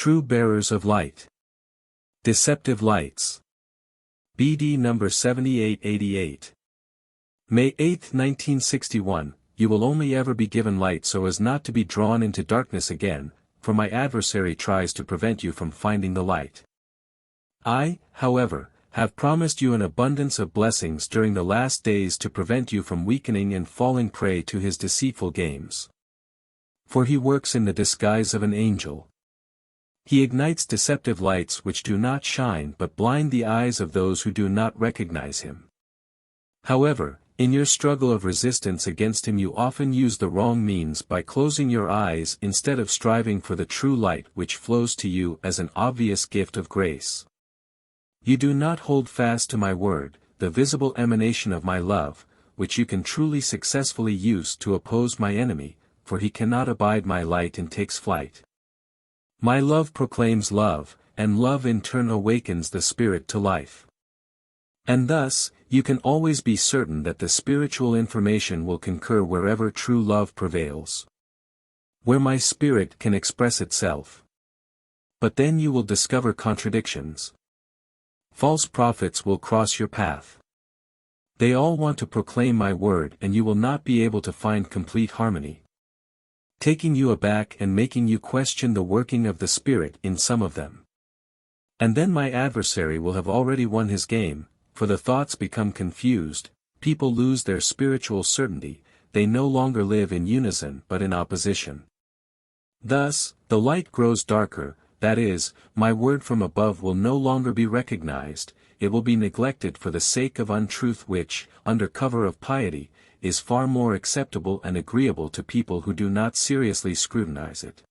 True bearers of light. Deceptive lights. BD number 7888. May 8, 1961, you will only ever be given light so as not to be drawn into darkness again, for my adversary tries to prevent you from finding the light. I, however, have promised you an abundance of blessings during the last days to prevent you from weakening and falling prey to his deceitful games. For he works in the disguise of an angel. He ignites deceptive lights which do not shine but blind the eyes of those who do not recognize him. However, in your struggle of resistance against him you often use the wrong means by closing your eyes instead of striving for the true light which flows to you as an obvious gift of grace. You do not hold fast to my word, the visible emanation of my love, which you can truly successfully use to oppose my enemy, for he cannot abide my light and takes flight. My love proclaims love, and love in turn awakens the spirit to life. And thus, you can always be certain that the spiritual information will concur wherever true love prevails. Where my spirit can express itself. But then you will discover contradictions. False prophets will cross your path. They all want to proclaim my word and you will not be able to find complete harmony. Taking you aback and making you question the working of the Spirit in some of them. And then my adversary will have already won his game, for the thoughts become confused, people lose their spiritual certainty, they no longer live in unison but in opposition. Thus, the light grows darker, that is, my word from above will no longer be recognized, it will be neglected for the sake of untruth which, under cover of piety, is far more acceptable and agreeable to people who do not seriously scrutinize it.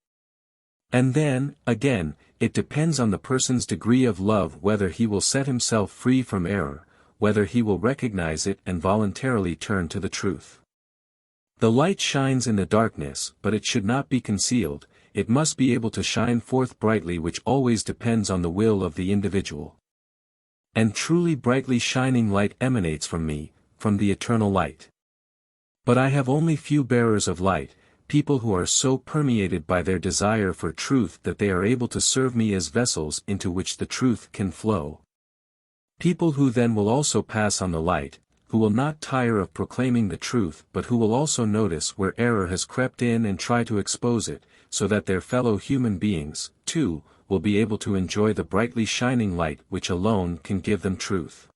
And then, again, it depends on the person's degree of love whether he will set himself free from error, whether he will recognize it and voluntarily turn to the truth. The light shines in the darkness, but it should not be concealed, it must be able to shine forth brightly, which always depends on the will of the individual. And truly brightly shining light emanates from me, from the eternal light. But I have only few bearers of light, people who are so permeated by their desire for truth that they are able to serve me as vessels into which the truth can flow. People who then will also pass on the light, who will not tire of proclaiming the truth but who will also notice where error has crept in and try to expose it, so that their fellow human beings, too, will be able to enjoy the brightly shining light which alone can give them truth.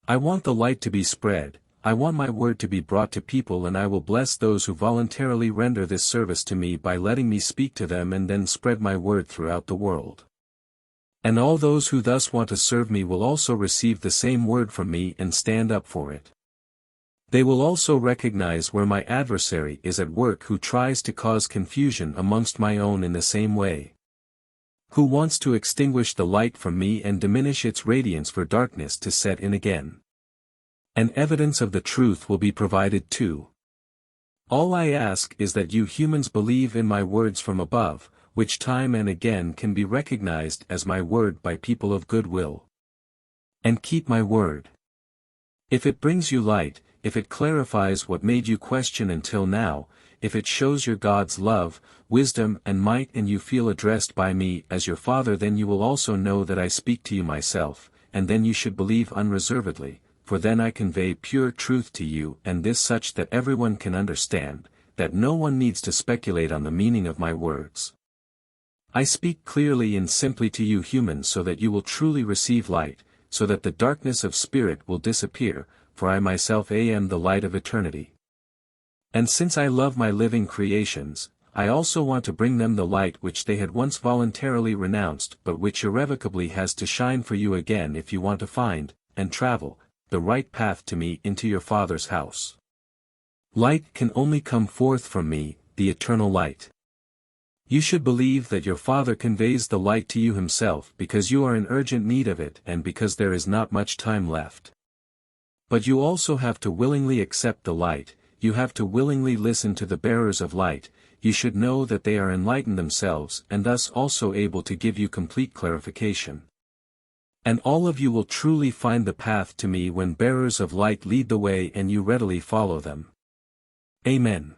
I want the light to be spread. I want my word to be brought to people, and I will bless those who voluntarily render this service to me by letting me speak to them and then spread my word throughout the world. And all those who thus want to serve me will also receive the same word from me and stand up for it. They will also recognize where my adversary is at work, who tries to cause confusion amongst my own in the same way. Who wants to extinguish the light from me and diminish its radiance for darkness to set in again. And evidence of the truth will be provided too. All I ask is that you humans believe in my words from above, which time and again can be recognized as my word by people of good will. And keep my word. If it brings you light, if it clarifies what made you question until now, if it shows your God's love, wisdom and might, and you feel addressed by me as your Father, then you will also know that I speak to you myself, and then you should believe unreservedly. For then I convey pure truth to you, and this such that everyone can understand, that no one needs to speculate on the meaning of my words. I speak clearly and simply to you humans so that you will truly receive light, so that the darkness of spirit will disappear, for I myself am the light of eternity. And since I love my living creations, I also want to bring them the light which they had once voluntarily renounced but which irrevocably has to shine for you again if you want to find, and travel, the right path to me into your Father's house. Light can only come forth from me, the eternal light. You should believe that your Father conveys the light to you himself because you are in urgent need of it and because there is not much time left. But you also have to willingly accept the light, you have to willingly listen to the bearers of light, you should know that they are enlightened themselves and thus also able to give you complete clarification. And all of you will truly find the path to me when bearers of light lead the way and you readily follow them. Amen.